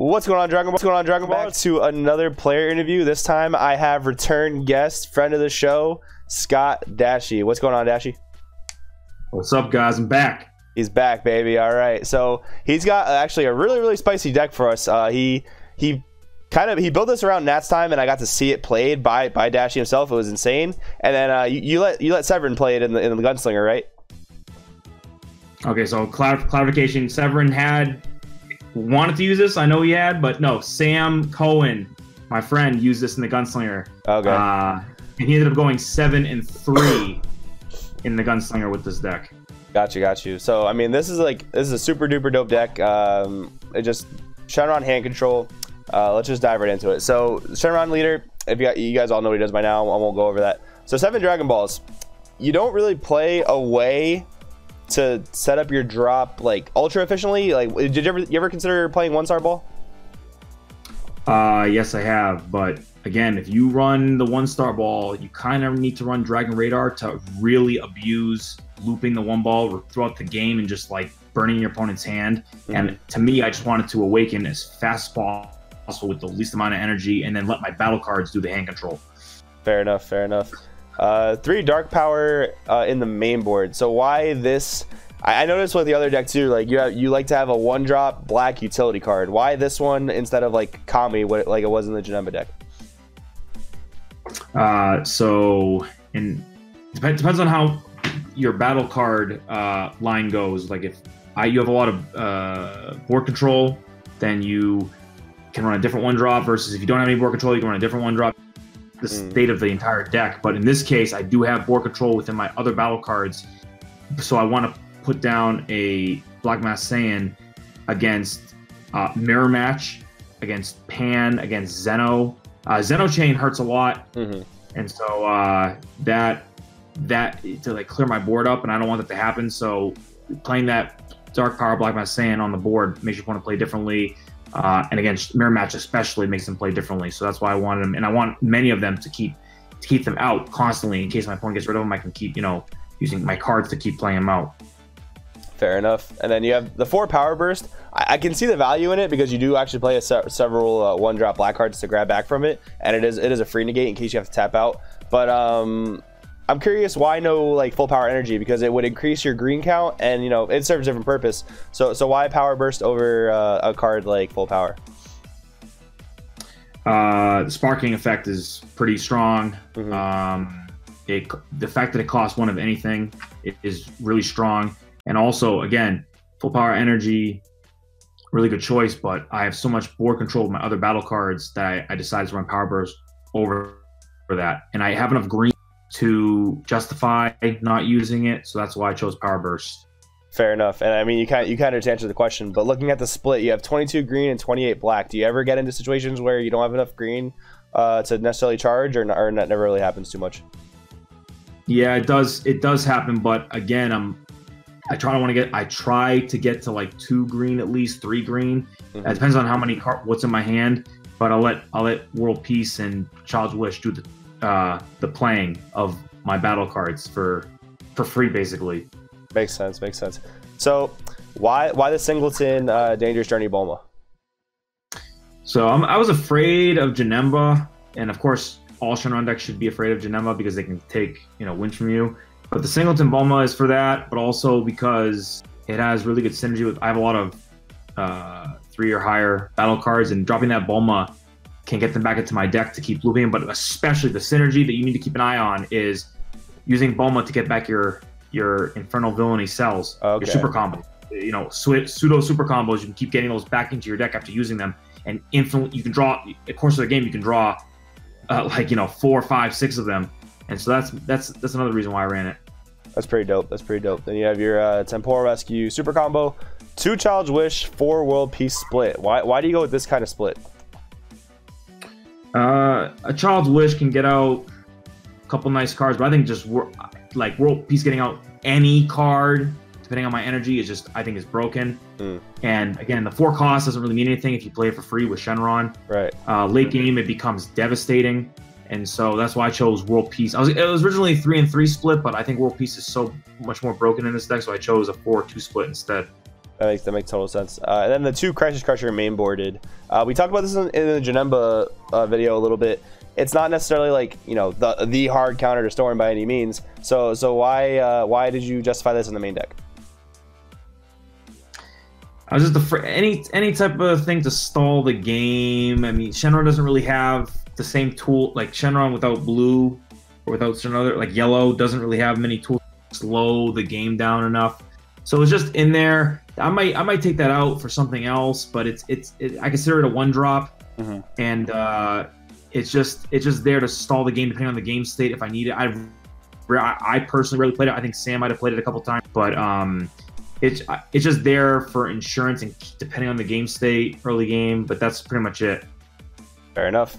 What's going on, Dragon Ball? What's going on, Dragon Ball? Back to another player interview. This time I have return guest, friend of the show, Scott Dashy. What's going on, Dashy? What's up, guys? I'm back. He's back, baby. All right. So he's got actually a really spicy deck for us. He built this around Nat's time, and I got to see it played by Dashy himself. It was insane. And then you let Severin play it in the Gunslinger, right? Okay, so clarification. Severin wanted to use this. I know he had, but no. Sam Cohen, my friend, used this in the Gunslinger. Okay. And he ended up going 7-3 in the Gunslinger with this deck. Got you. So I mean, this is a super duper dope deck. It just Shenron hand control. Let's just dive right into it. So Shenron leader, you guys all know what he does by now. I won't go over that. So 7 Dragon Balls. You don't really play a way to set up your drop like ultra efficiently. Like, did you ever consider playing 1-star ball? Yes, I have. But again, if you run the 1-star ball, you kind of need to run Dragon Radar to really abuse looping the 1 ball throughout the game and just like burning your opponent's hand. And to me, I just wanted to awaken as fast as possible with the least amount of energy, and then let my battle cards do the hand control. Fair enough. 3 dark power in the main board. So why this? I noticed with the other deck too, like you like to have a 1-drop black utility card. Why this one instead of like Kami, like it was in the Janemba deck? Depends on how your battle card line goes. Like if you have a lot of board control, then you can run a different 1-drop, versus if you don't have any board control, you can run a different 1-drop. The state of the entire deck. But in this case, I do have board control within my other battle cards, so I want to put down a Black Mask Saiyan against Mirror Match, against Pan, against Zeno. Zeno Chain hurts a lot, and so that to like clear my board up, and I don't want that to happen. So playing that Dark Power Black Mask Saiyan on the board makes you want to play differently. And against Mirror Match especially makes them play differently. So that's why I wanted them, and I want many of them to keep them out constantly in case my opponent gets rid of them. I can keep, using my cards to keep playing them out. Fair enough. And then you have the 4 Power Burst. I can see the value in it because you do actually play several 1-drop black cards to grab back from it, and it is a free negate in case you have to tap out. But I'm curious why no like full power energy, because it would increase your green count, and it serves a different purpose. So why Power Burst over a card like full power? The sparking effect is pretty strong. The fact that it costs 1 of anything is really strong, and also again, full power energy, really good choice. But I have so much board control with my other battle cards that I decided to run Power Burst over for that, and I have enough green to justify not using it, so that's why I chose Power Burst. Fair enough. And I mean, you kind of just answered the question, but looking at the split, you have 22 green and 28 black. Do you ever get into situations where you don't have enough green to necessarily charge, or that never really happens too much? Yeah, it does happen, but again, I try to get to like 2 green, at least 3 green. It depends on how many what's in my hand, but I'll let World Peace and Child's Wish do the playing of my battle cards for free, basically. Makes sense. So why the Singleton Dangerous Journey Bulma? So I was afraid of Janemba, and of course all Shenron decks should be afraid of Janemba because they can take wins from you. But the Singleton Bulma is for that, but also because it has really good synergy with. I have a lot of 3 or higher battle cards, and dropping that Bulma can get them back into my deck to keep looping. But especially the synergy that you need to keep an eye on is using Bulma to get back your Infernal Villainy cells, your super combo. Pseudo super combos. You can keep getting those back into your deck after using them, and infinitely you can draw. In the course of the game, you can draw 4, 5, 6 of them, and so that's another reason why I ran it. That's pretty dope. Then you have your Temporal Rescue super combo, 2 Child's Wish, 4 World Peace split. Why do you go with this kind of split? A Child's Wish can get out a couple nice cards, but I think just like World Peace getting out any card, depending on my energy, I think is broken. And again, the 4 cost doesn't really mean anything if you play it for free with Shenron. Right. Late game, it becomes devastating, and so that's why I chose World Peace. It was originally a 3-3 split, but I think World Peace is so much more broken in this deck, so I chose a 4-2 split instead. That makes total sense. And then the 2 Crisis Crusher main boarded. We talked about this in the Janemba video a little bit. It's not necessarily like, you know, the hard counter to Storm by any means. So why did you justify this in the main deck? I was just afraid any type of thing to stall the game. I mean, Shenron doesn't really have the same tool, like Shenron without blue or without another, like yellow, doesn't really have many tools to slow the game down enough. So it's just in there. I might take that out for something else, but I consider it a 1-drop, and it's just there to stall the game depending on the game state if I need it. I personally really played it. I think Sam might have played it a couple times, but it's just there for insurance and depending on the game state, early game. But that's pretty much it. Fair enough.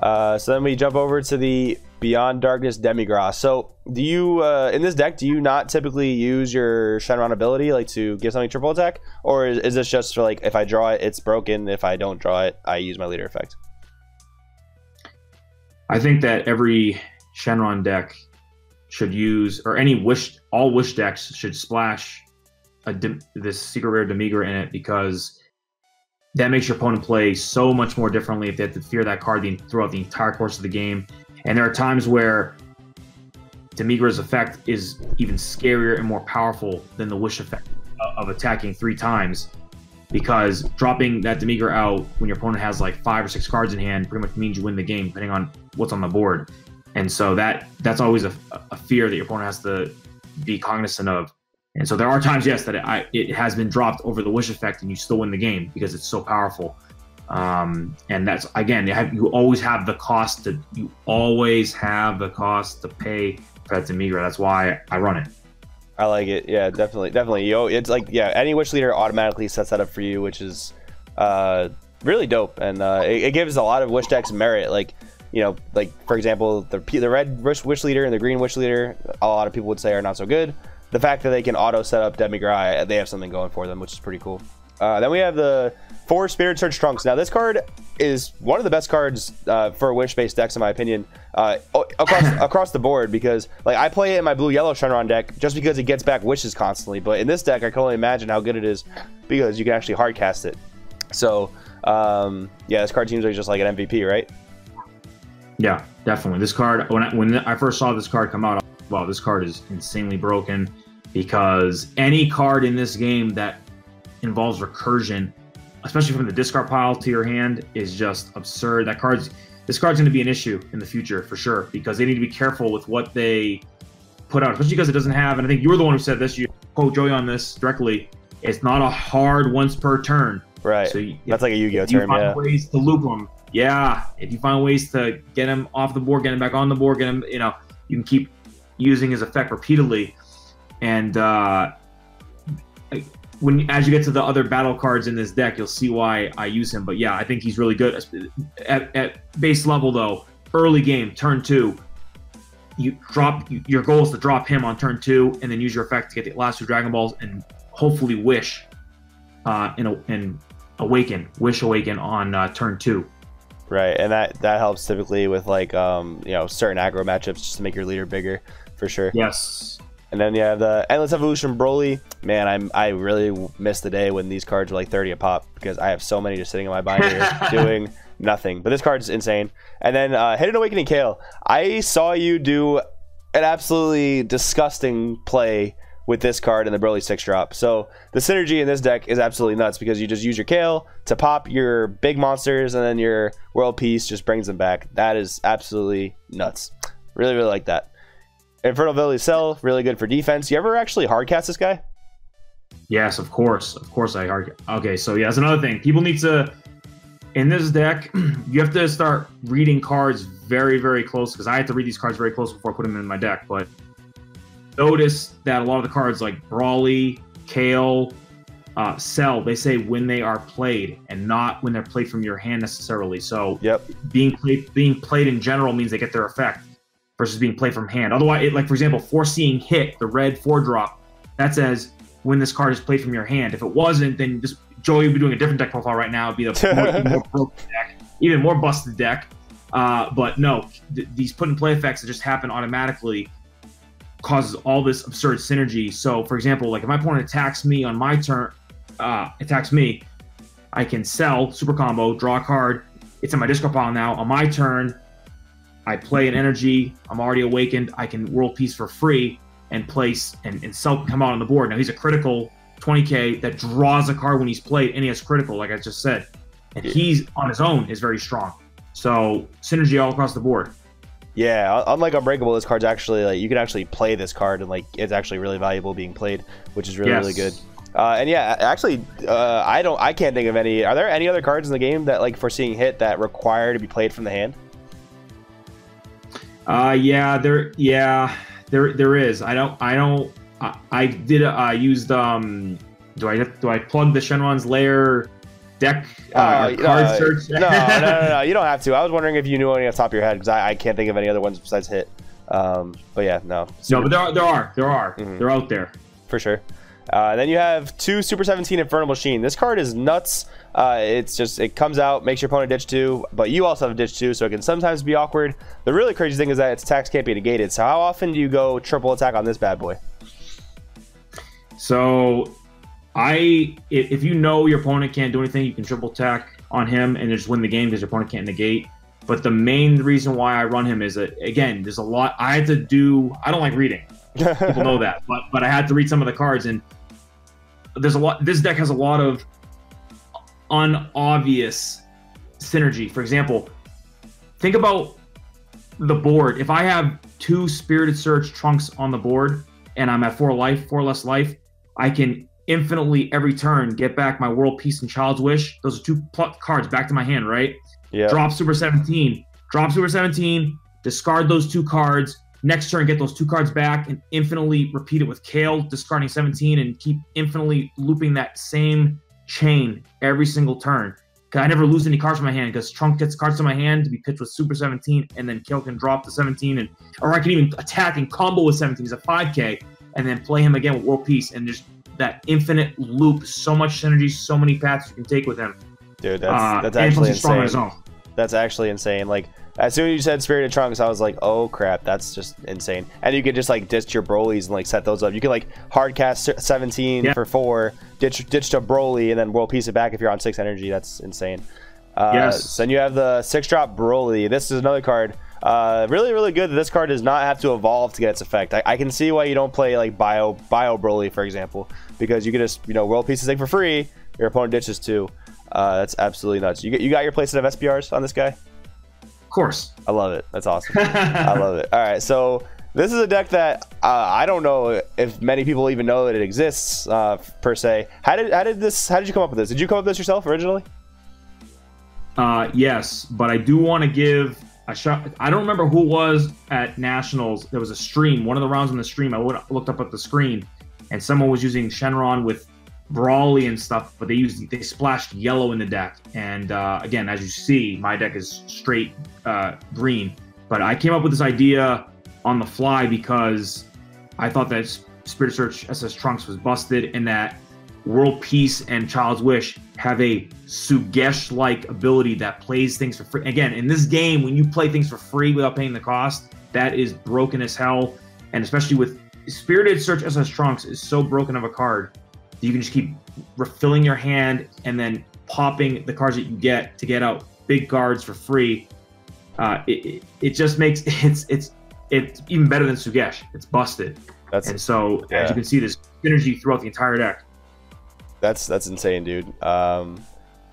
So then we jump over to the Beyond Darkness Demigrasse. So do you in this deck, do you not typically use your Shenron ability like to give something triple attack, or is this just for like if I draw it, it's broken, if I don't draw it, I use my leader effect? I think that every Shenron deck should use, or all wish decks should splash this secret rare Demigra in it, because that makes your opponent play so much more differently if they have to fear that card throughout the entire course of the game. And there are times where Demigra's effect is even scarier and more powerful than the wish effect of attacking 3 times, because dropping that Demigra out when your opponent has like 5 or 6 cards in hand pretty much means you win the game, depending on what's on the board. And so that's always a fear that your opponent has to be cognizant of. And so there are times, yes, that it has been dropped over the wish effect and you still win the game because it's so powerful. And that's, again, you always have the cost to pay for that Demigra. That's why I run it. I like it. Yeah, definitely. It's like, yeah, any wish leader automatically sets that up for you, which is really dope. And it gives a lot of wish decks merit. Like, you know, like for example, the red wish leader and the green wish leader, a lot of people would say are not so good. The fact that they can auto set up Demigra, they have something going for them, which is pretty cool. Then we have the 4 Spirit Surge Trunks. Now this card is one of the best cards for wish-based decks in my opinion, across the board, because like I play it in my blue-yellow Shenron deck just because it gets back wishes constantly, but in this deck I can only imagine how good it is because you can actually hard cast it. So yeah, this card seems like just like an MVP, right? Yeah, definitely. This card, when I first saw this card come out, I was like, wow, this card is insanely broken, because any card in this game that involves recursion, especially from the discard pile to your hand, is just absurd. This card's going to be an issue in the future for sure, because they need to be careful with what they put out, especially because it doesn't have, and I think you were the one who said this, you quote Joey on this directly, it's not a hard once per turn. Right. So that's like a Yu-Gi-Oh term, yeah. You find ways to loop them. Yeah, if you find ways to get him off the board, get him back on the board, get him, you know, you can keep using his effect repeatedly. And as you get to the other battle cards in this deck, you'll see why I use him. But yeah, I think he's really good. At base level though, early game, turn 2, your goal is to drop him on turn 2 and then use your effect to get the last 2 Dragon Balls and hopefully wish and wish awaken on turn 2. Right, and that helps typically with like you know, certain aggro matchups just to make your leader bigger for sure. Yes. And then you have the Endless Evolution Broly. Man, I really miss the day when these cards were like 30 a pop, because I have so many just sitting in my binder doing nothing. But this card's insane. And then Hidden Awakening Kale. I saw you do an absolutely disgusting play with this card in the Broly 6-drop. So the synergy in this deck is absolutely nuts, because you just use your Kale to pop your big monsters, and then your World Peace just brings them back. That is absolutely nuts. Really, really like that. Infernal Ability Cell, really good for defense. You ever actually hardcast this guy? Yes, of course. Of course I hardcast. Okay, so yeah, that's another thing. People need to, in this deck, you have to start reading cards very, very close, because I had to read these cards very close before I put them in my deck. But notice that a lot of the cards like Broly, Kale, Cell, they say when they are played and not when they're played from your hand necessarily. So yep, being played in general means they get their effect versus being played from hand. Otherwise, like for example, Foreseeing Hit, the red 4-drop, that says when this card is played from your hand. If it wasn't, then Joey would be doing a different deck profile right now. It'd be the more broken deck, even more busted deck. But no, these put in play effects that just happen automatically causes all this absurd synergy. So for example, like if my opponent attacks me on my turn, attacks me, I can sell, super combo, draw a card. It's in my discard pile now. On my turn, I play an energy. I'm already awakened. I can World Peace for free and place and sell, come out on the board. Now he's a critical 20k that draws a card when he's played, and he has critical, like I just said. And he's on his own is very strong. So synergy all across the board. Yeah, unlike Unbreakable, this card's actually like you can actually play this card, and like it's actually really valuable being played, which is really really good. And yeah, actually, I can't think of any. Are there any other cards in the game that like for seeing hit that require to be played from the hand? There is. I used do I plug the Shenron's Lair deck card search? No, you don't have to. I was wondering if you knew any off the top of your head, because I can't think of any other ones besides hit. But yeah, no. No, but there are. Mm-hmm. They're out there for sure. Then you have 2 Super 17 Infernal Machine. This card is nuts. It comes out, makes your opponent ditch 2, but you also have a ditch 2, so it can sometimes be awkward. The really crazy thing is that its attacks can't be negated. So how often do you go triple attack on this bad boy? So if you know your opponent can't do anything, you can triple attack on him and just win the game because your opponent can't negate. But the main reason why I run him is that, again, there's a lot I had to do. I don't like reading. People know that, but I had to read some of the cards, and there's a lot. This deck has a lot of unobvious synergy. For example, think about the board. If I have 2 Spirited Surge Trunks on the board and I'm at 4 less life, I can infinitely every turn get back my World Peace and Child's Wish. Those are 2 cards back to my hand, right? Yeah. Drop Super 17. Discard those 2 cards. Next turn, get those 2 cards back and infinitely repeat it with Kale, discarding 17, and keep infinitely looping that same chain every single turn. I never lose any cards from my hand because Trunk gets cards to my hand to be pitched with Super 17, and then Kale can drop the 17, or I can even attack and combo with 17. He's a 5k, and then play him again with World Peace, and just that infinite loop. So much synergy, so many paths you can take with him. Dude, that's actually insane. That's actually insane. Like, as soon as you said Spirited Trunks, I was like, oh crap, that's just insane. And you could just like ditch your Brolys and like set those up. You can like hard cast 17 for 4, ditch to Broly, and then World Peace it back if you're on 6 energy. That's insane. Yes. Then you have the 6-drop Broly. This is another card. Really, really good that this card does not have to evolve to get its effect. I can see why you don't play like Bio Broly, for example, because you can just, World Peace this thing for free. Your opponent ditches 2. That's absolutely nuts. You got your playset of SPRs on this guy? Of course. I love it. That's awesome. I love it. All right, so this is a deck that I don't know if many people even know that it exists per se. How did you come up with this? Did you come up with this yourself originally? Yes, but I do want to give a shot. I don't remember who it was at Nationals. There was a stream. One of the rounds on the stream, I looked up at the screen, and someone was using Shenron with Broly and stuff, but they splashed yellow in the deck. And again, as you see, my deck is straight green. But I came up with this idea on the fly because I thought that Spirit Search SS Trunks was busted, and that World Peace and Child's Wish have a Sugesh-like ability that plays things for free. Again, in this game, when you play things for free without paying the cost, that is broken as hell. And especially with Spirited Search SS Trunks is so broken of a card, you can just keep refilling your hand and then popping the cards that you get to get out big cards for free. It just makes it's even better than Sugesh. It's busted. As you can see, there's synergy throughout the entire deck. That's insane, dude.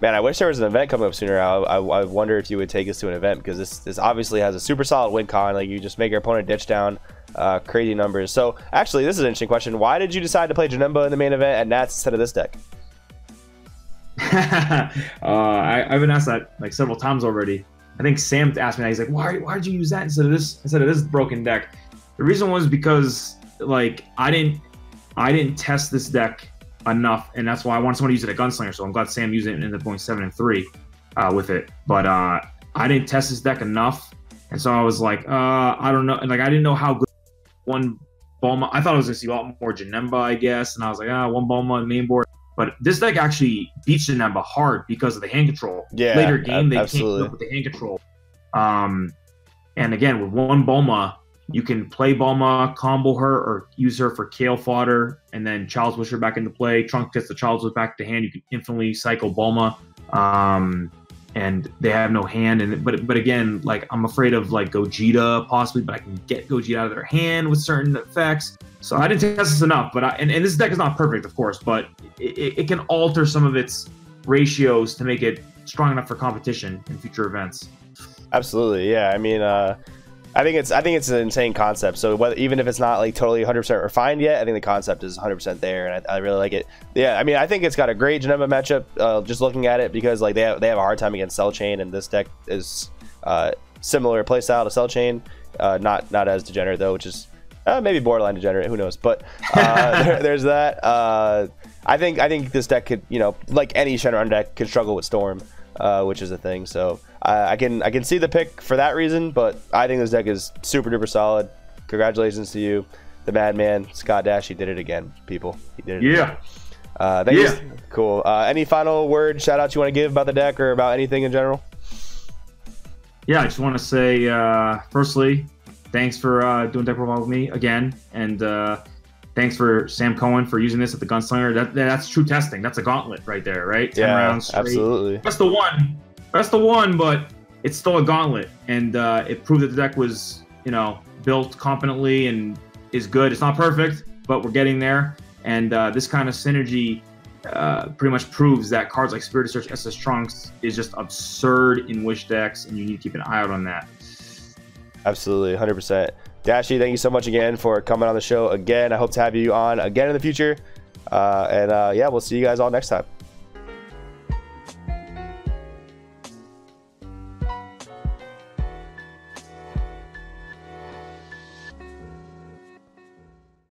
Man, I wish there was an event coming up sooner. I wonder if you would take us to an event, because this obviously has a super solid win con. Like, you just make your opponent ditch down. Crazy numbers. So actually, this is an interesting question. Why did you decide to play Janemba in the main event at Nats instead of this deck? I've been asked that like several times already. I think Sam asked me that. He's like, why did you use that instead of this broken deck? The reason was because like I didn't test this deck enough, and that's why I wanted someone to use it at Gunslinger. So I'm glad Sam used it and ended up going 7-3 with it. But I didn't test this deck enough, and so I was like, I don't know, and like I didn't know how good one Bulma. I thought I was gonna see a lot more Janemba, I guess, and I was like, one Bulma on main board. But this deck actually beats Janemba hard because of the hand control. Yeah, later game they absolutely. came up with the hand control. And again, with one Bulma, You can play Bulma, combo her, or use her for Kale fodder, and then Child's Wish her back into play. Trunk gets the Child's Wish back to hand. You can infinitely cycle Bulma, and they have no hand. But again, like I'm afraid of like Gogeta possibly, but I can get Gogeta out of their hand with certain effects. So I didn't test this enough, but and this deck is not perfect, of course, but it can alter some of its ratios to make it strong enough for competition in future events. Absolutely, yeah. I mean, I think it's an insane concept. So whether, even if it's not like totally 100% refined yet, I think the concept is 100% there, and I really like it. Yeah, I mean, I think it's got a great Janemba matchup. Just looking at it, because like they have a hard time against Cell Chain, and this deck is similar playstyle to Cell Chain, not as degenerate though, which is maybe borderline degenerate. Who knows? But there's that. I think this deck could, like any Shenron deck, could struggle with Storm, which is a thing. So I can see the pick for that reason, but I think this deck is super duper solid. Congratulations to you, the madman Scott Dashy. Did it again, people. He did it. Yeah. Thank you. Cool. Any final word, shout outs you want to give about the deck or about anything in general? Yeah, I just want to say, firstly, thanks for doing deck profile with me again, and thanks for Sam Cohen for using this at the Gunslinger. That's true testing. That's a gauntlet right there, right? 10 rounds straight. Absolutely. That's the one, but it's still a gauntlet, and it proved that the deck was, built competently and is good. It's not perfect, but we're getting there, and this kind of synergy pretty much proves that cards like Spirited Search, SS Trunks is just absurd in Wish decks, and you need to keep an eye out on that. Absolutely, 100%. Dashy, thank you so much again for coming on the show again. I hope to have you on again in the future. Yeah, we'll see you guys all next time.